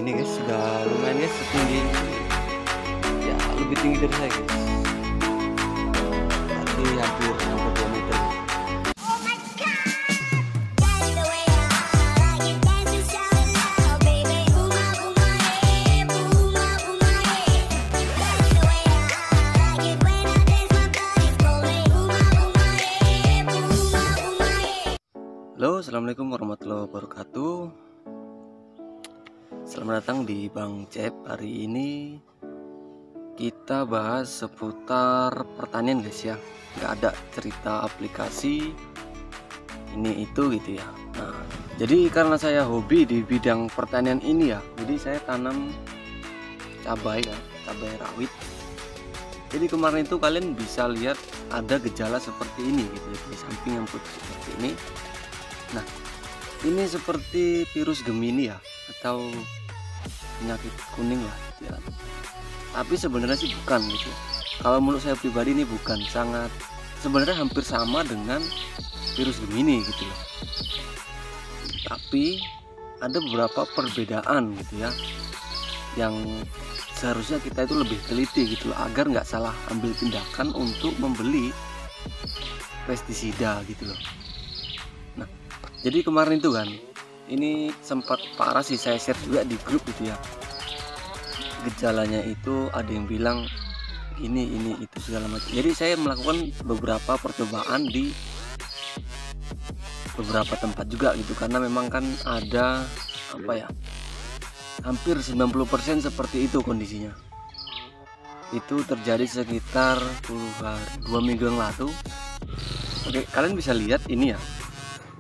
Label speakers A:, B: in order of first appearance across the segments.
A: ini guys, sudah lumayan guys, setinggi ya, lebih tinggi dari saya guys, berarti hampir 2 meter. Halo, assalamualaikum warahmatullahi wabarakatuh. Selamat datang di Bang Cep. Hari ini kita bahas seputar pertanian guys ya. Nggak ada cerita aplikasi ini itu gitu ya. Nah, jadi karena saya hobi di bidang pertanian ini ya, jadi saya tanam cabai ya, cabai rawit. Jadi kemarin itu kalian bisa lihat ada gejala seperti ini gitu ya, di samping yang putih seperti ini. Nah, ini seperti virus Gemini ya, atau penyakit kuning lah gitu ya. Tapi sebenarnya sih bukan gitu. Kalau menurut saya pribadi ini bukan, sangat sebenarnya hampir sama dengan virus Gemini gitu loh. Tapi ada beberapa perbedaan gitu ya, yang seharusnya kita itu lebih teliti gitu loh, agar nggak salah ambil tindakan untuk membeli pestisida gitu loh. Nah, jadi kemarin itu kan, ini sempat parah sih, saya share juga di grup gitu ya. Gejalanya itu ada yang bilang ini itu segala macam. Jadi saya melakukan beberapa percobaan di beberapa tempat juga gitu, karena memang kan ada apa ya, hampir 90% seperti itu kondisinya. Itu terjadi sekitar 2 minggu yang lalu. Oke, kalian bisa lihat ini ya.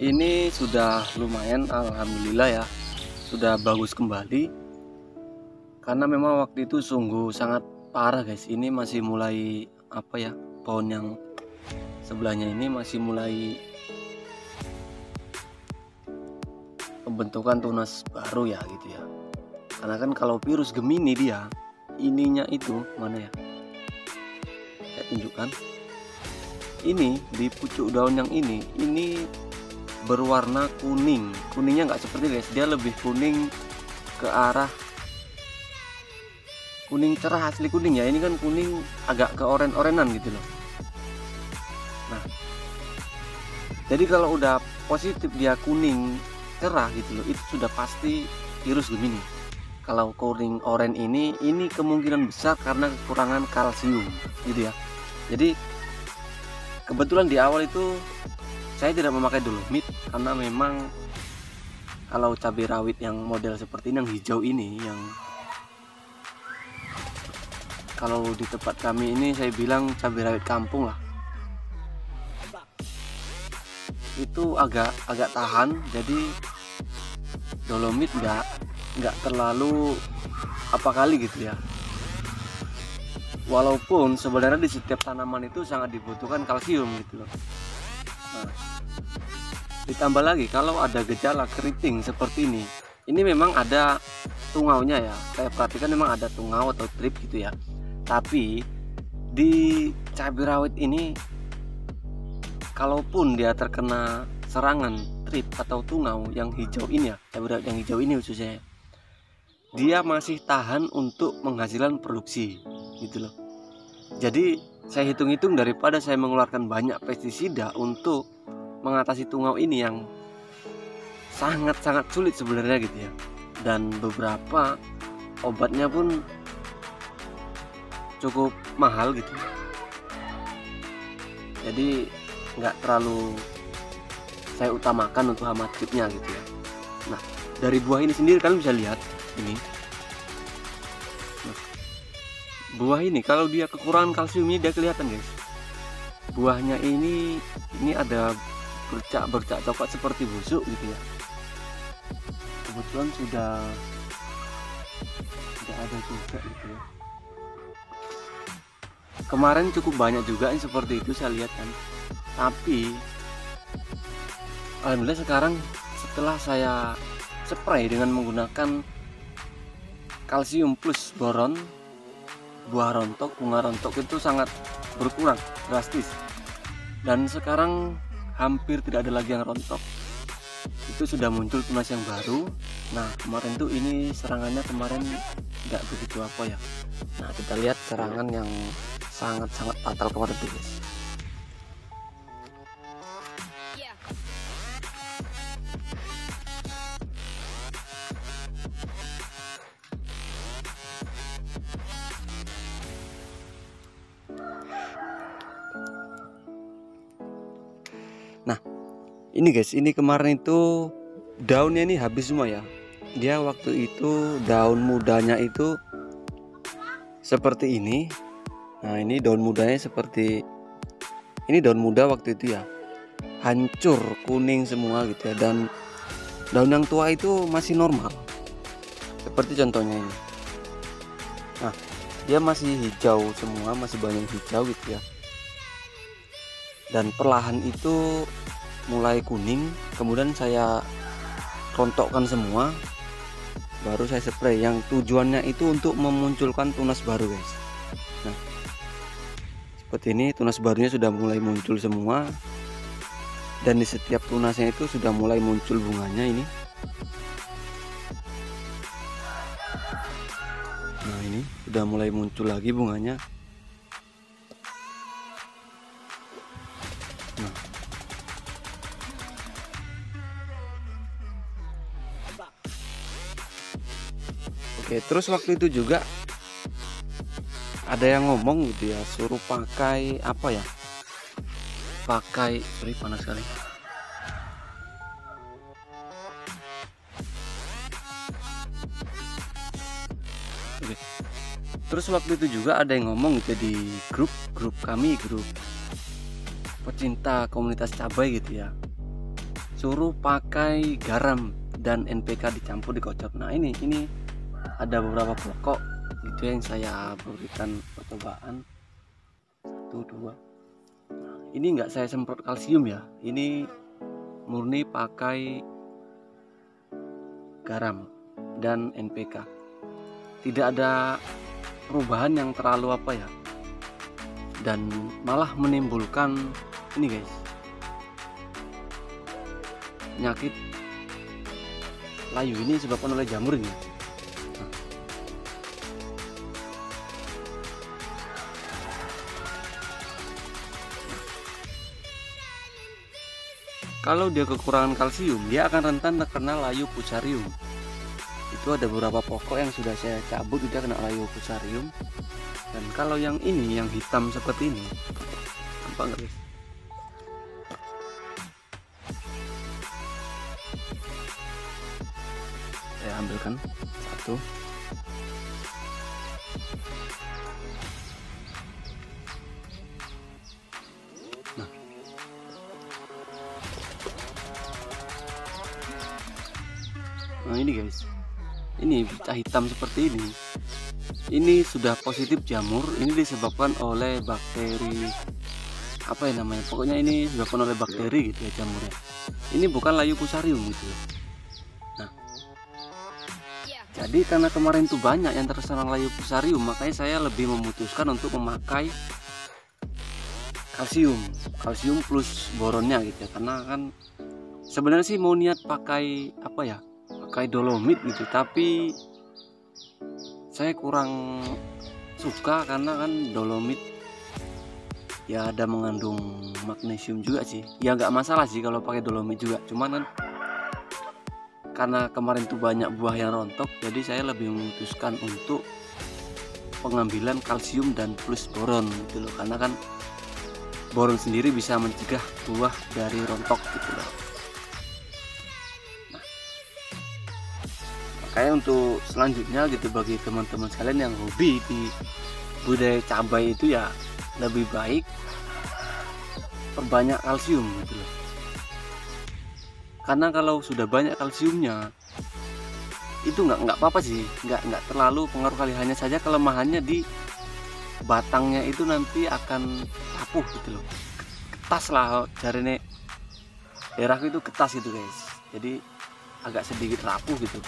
A: Ini sudah lumayan, alhamdulillah ya, sudah bagus kembali. Karena memang waktu itu sungguh sangat parah guys. Ini masih mulai apa ya, pohon yang sebelahnya ini masih mulai pembentukan tunas baru ya gitu ya. Karena kan kalau virus Gemini dia ininya itu mana ya, saya tunjukkan. Ini di pucuk daun yang ini berwarna kuning. Kuningnya nggak seperti guys, dia lebih kuning ke arah kuning cerah, asli kuning ya. Ini kan kuning agak ke oren-orenan gitu loh. Nah, jadi kalau udah positif dia kuning cerah gitu loh, itu sudah pasti virus Gemini. Kalau kuning oren ini kemungkinan besar karena kekurangan kalsium gitu ya. Jadi kebetulan di awal itu saya tidak memakai dolomit, karena memang kalau cabai rawit yang model seperti ini, yang hijau ini, yang kalau di tempat kami ini saya bilang cabai rawit kampung lah, itu agak tahan. Jadi dolomit nggak terlalu apa kali gitu ya. Walaupun sebenarnya di setiap tanaman itu sangat dibutuhkan kalsium gitu loh. Nah, ditambah lagi kalau ada gejala keriting seperti ini memang ada tungaunya ya. Saya perhatikan memang ada tungau atau trip gitu ya. Tapi di cabai rawit ini, kalaupun dia terkena serangan trip atau tungau yang hijau ini ya, cabai rawit yang hijau ini khususnya, dia masih tahan untuk menghasilkan produksi gitu loh. Jadi saya hitung-hitung, daripada saya mengeluarkan banyak pestisida untuk mengatasi tungau ini yang sangat-sangat sulit sebenarnya gitu ya, dan beberapa obatnya pun cukup mahal gitu, jadi nggak terlalu saya utamakan untuk hama tripnya gitu ya. Nah, dari buah ini sendiri kalian bisa lihat ini. Nah, buah ini kalau dia kekurangan kalsiumnya dia kelihatan guys. Buahnya ini ada bercak coklat seperti busuk gitu ya. Kebetulan sudah ada juga gitu ya. Kemarin cukup banyak juga yang seperti itu saya lihat kan. Tapi alhamdulillah sekarang setelah saya spray dengan menggunakan kalsium plus boron, bunga rontok itu sangat berkurang drastis. Dan sekarang hampir tidak ada lagi yang rontok. Itu sudah muncul tunas yang baru, Nah kemarin tuh ini serangannya kemarin nggak begitu apa ya. Nah kita lihat serangan yang sangat-sangat fatal kemarin tuh guys. Nah ini guys, ini kemarin itu daunnya ini habis semua ya. Dia waktu itu daun mudanya itu seperti ini. Nah ini daun mudanya seperti ini, daun muda waktu itu ya hancur kuning semua gitu ya, dan daun yang tua itu masih normal seperti contohnya ini. Nah dia masih hijau semua, masih banyak hijau gitu ya, dan perlahan itu mulai kuning, kemudian saya rontokkan semua, baru saya spray, yang tujuannya itu untuk memunculkan tunas baru guys. Nah seperti ini, tunas barunya sudah mulai muncul semua, dan di setiap tunasnya itu sudah mulai muncul bunganya ini. Nah ini sudah mulai muncul lagi bunganya. Nah oke, terus waktu itu juga ada yang ngomong gitu ya, suruh pakai apa ya, pakai, sorry panas sekali. Oke. Terus waktu itu juga ada yang ngomong gitu di grup kami, grup pecinta komunitas cabai gitu ya, suruh pakai garam dan NPK dicampur dikocok. Nah ini ada beberapa pokok gitu yang saya berikan percobaan, 1, 2. Ini enggak saya semprot kalsium ya, ini murni pakai garam dan NPK. Tidak ada perubahan yang terlalu apa ya, dan malah menimbulkan ini guys, penyakit layu ini disebabkan oleh jamur ini. Kalau dia kekurangan kalsium, dia akan rentan terkena layu fusarium. Itu ada beberapa pokok yang sudah saya cabut, dia kena layu fusarium. Dan kalau yang ini, yang hitam seperti ini, nampak nggak guys? Saya ambilkan satu. Nah ini guys, ini bercak hitam seperti ini sudah positif jamur. Ini disebabkan oleh bakteri, apa ya namanya, pokoknya ini disebabkan oleh bakteri gitu ya jamurnya. Ini bukan layu fusarium gitu. Nah jadi karena kemarin tuh banyak yang terserang layu fusarium, makanya saya lebih memutuskan untuk memakai kalsium plus boronnya gitu ya. Karena kan sebenarnya sih mau niat pakai apa ya, pakai dolomit gitu, tapi saya kurang suka karena kan dolomit ya ada mengandung magnesium juga sih. Ya nggak masalah sih kalau pakai dolomit juga, cuman kan karena kemarin tuh banyak buah yang rontok, jadi saya lebih memutuskan untuk pengambilan kalsium dan plus boron gitu loh, karena kan boron sendiri bisa mencegah buah dari rontok gitu loh. Makanya untuk selanjutnya gitu, bagi teman-teman sekalian yang hobi di budaya cabai itu ya lebih baik perbanyak kalsium gitu loh. Karena kalau sudah banyak kalsiumnya itu nggak apa-apa sih, nggak terlalu pengaruh kali, hanya saja kelemahannya di batangnya itu nanti akan rapuh gitu loh, ketas lah jarene daerahku itu ketas gitu guys, jadi agak sedikit rapuh gitu.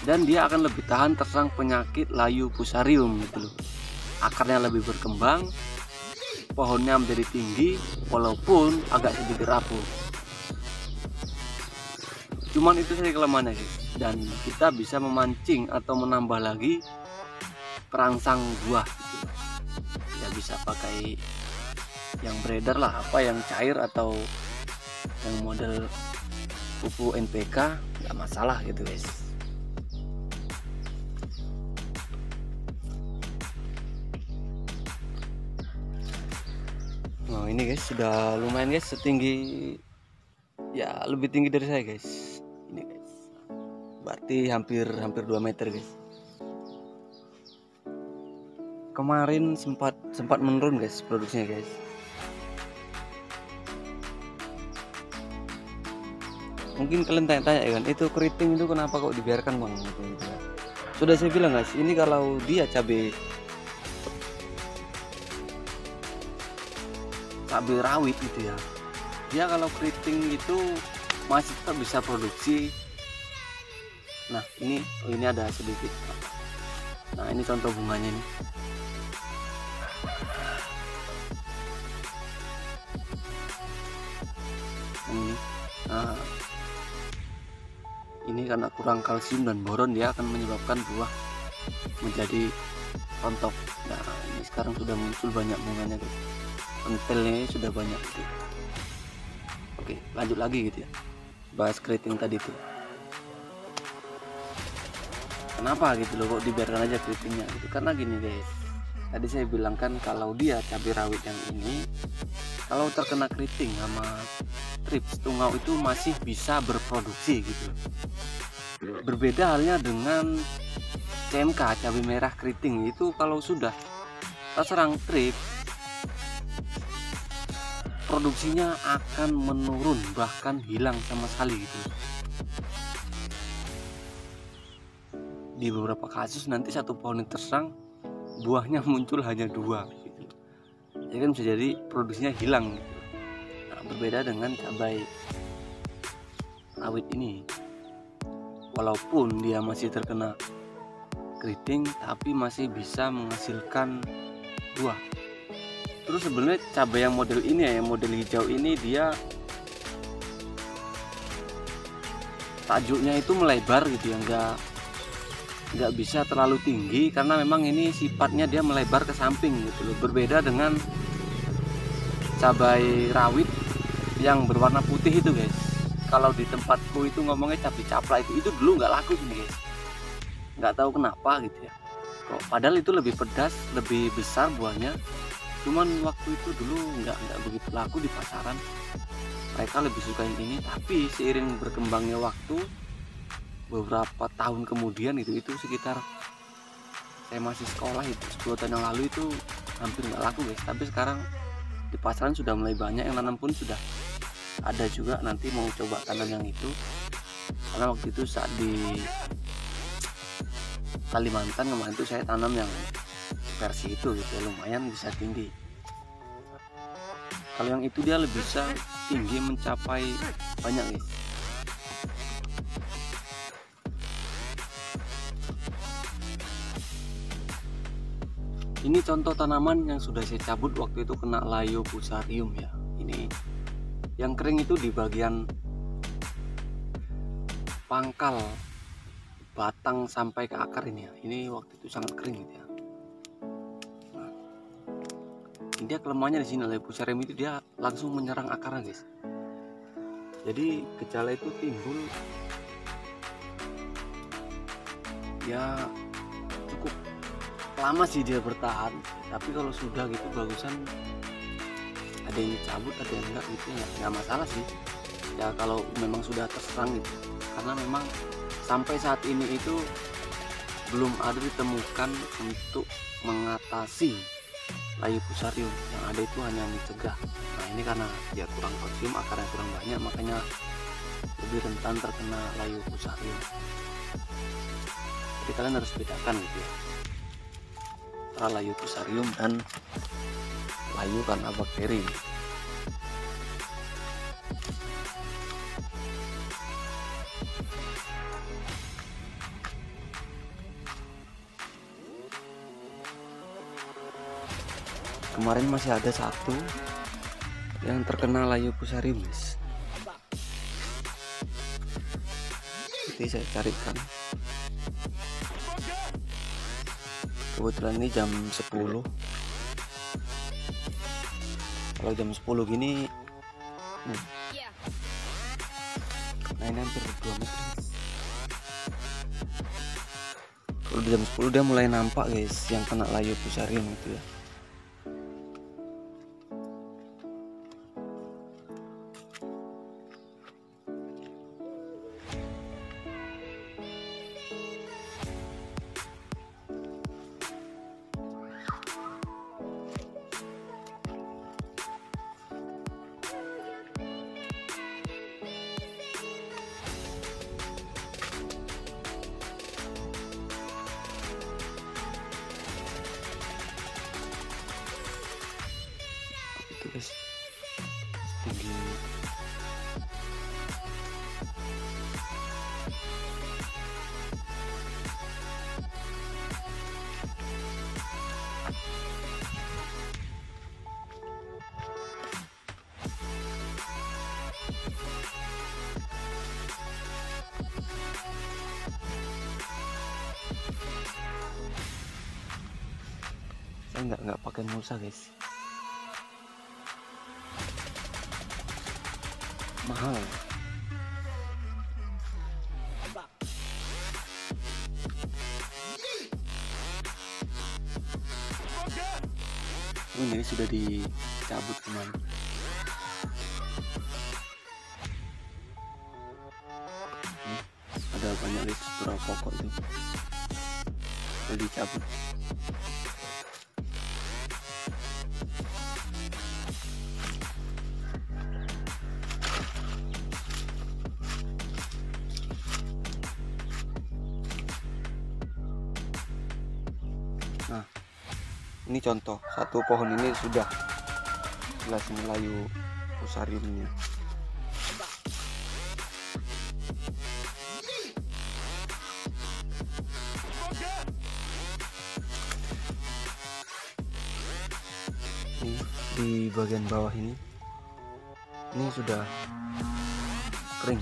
A: Dan dia akan lebih tahan terserang penyakit layu fusarium gitu loh. Akarnya lebih berkembang, pohonnya menjadi tinggi walaupun agak sedikit rapuh. Cuman itu saja kelemahannya guys. dan kita bisa memancing atau menambah lagi perangsang buah gitu. Ya bisa pakai yang beredar lah, apa yang cair atau yang model pupuk NPK, nggak masalah gitu guys. Nah ini guys sudah lumayan guys, setinggi ya lebih tinggi dari saya guys. Ini guys berarti hampir 2 meter guys. Kemarin sempat menurun guys produksinya guys. Mungkin kalian tanya-tanya ya kan, itu keriting itu kenapa kok dibiarkan bang gitu, gitu. Sudah saya bilang guys, ini kalau dia cabai rawit gitu ya, dia kalau keriting itu masih tetap bisa produksi. Nah ini ada sedikit. Nah ini contoh bunganya nih. Ini nah ini karena kurang kalsium dan boron, dia akan menyebabkan buah menjadi rontok. Nah ini sekarang sudah muncul banyak bunganya guys, pentelnya sudah banyak gitu. Oke lanjut lagi gitu ya, bahas keriting tadi tuh kenapa gitu loh kok dibiarkan aja keritingnya gitu. Karena gini guys, tadi saya bilang kan kalau dia cabai rawit yang ini kalau terkena keriting sama trips tungau itu masih bisa berproduksi gitu. Berbeda halnya dengan CMK cabai merah keriting, itu kalau sudah terserang trips produksinya akan menurun, bahkan hilang sama sekali gitu. Di beberapa kasus nanti satu pohon yang terserang buahnya muncul hanya 2 gitu. Jadi kan bisa jadi produksinya hilang gitu. Nah, berbeda dengan cabai rawit ini, walaupun dia masih terkena keriting tapi masih bisa menghasilkan buah. Terus sebenarnya cabai yang model ini ya, yang model hijau ini, dia tajuknya itu melebar gitu ya, nggak bisa terlalu tinggi karena memang ini sifatnya dia melebar ke samping gitu loh. Berbeda dengan cabai rawit yang berwarna putih itu guys. Kalau di tempatku itu ngomongnya cabai capla, itu dulu nggak laku ini guys, nggak tahu kenapa gitu ya. Kok padahal itu lebih pedas, lebih besar buahnya, cuman waktu itu dulu nggak begitu laku di pasaran. Mereka lebih suka yang ini. Tapi seiring berkembangnya waktu, beberapa tahun kemudian itu sekitar saya masih sekolah itu 10 tahun yang lalu itu hampir nggak laku guys. Tapi sekarang di pasaran sudah mulai banyak yang nanam, pun sudah ada juga. Nanti mau coba tanam yang itu, karena waktu itu saat di Kalimantan kemarin itu saya tanam yang versi itu gitu, lumayan bisa tinggi. Kalau yang itu dia lebih bisa tinggi mencapai banyak guys. Ini contoh tanaman yang sudah saya cabut waktu itu kena layu fusarium ya. Ini yang kering itu di bagian pangkal batang sampai ke akar ini ya. Ini waktu itu sangat kering gitu ya. Nah, dia kelemahannya di sini, layu fusarium itu dia langsung menyerang akarnya guys. Jadi gejala itu timbul ya cukup lama sih dia bertahan, tapi kalau sudah gitu bagusan ada yang dicabut, ada yang enggak gitu ya, nggak masalah sih ya kalau memang sudah terserang gitu. Karena memang sampai saat ini itu belum ada ditemukan untuk mengatasi layu fusarium, yang ada itu hanya mencegah. Nah ini karena dia kurang kalsium, akarnya kurang banyak, makanya lebih rentan terkena layu fusarium. Jadi kalian harus bedakan gitu ya antara layu fusarium dan layu karena bakteri. Kemarin masih ada satu yang terkena layu fusarium guys. nanti saya carikan. Kebetulan ini jam 10. Kalau jam 10 gini nah ini hampir 2 meter. Kalau jam 10 dia mulai nampak guys yang kena layu pusarium itu ya. Guys, tinggi saya nggak pakai mulsa guys, mahal. Ini sudah dicabut teman. Ada banyak struktural pokok itu sudah dicabut. Nah, ini contoh satu pohon ini sudah jelas layu pusariumnya. Ini di bagian bawah ini sudah kering.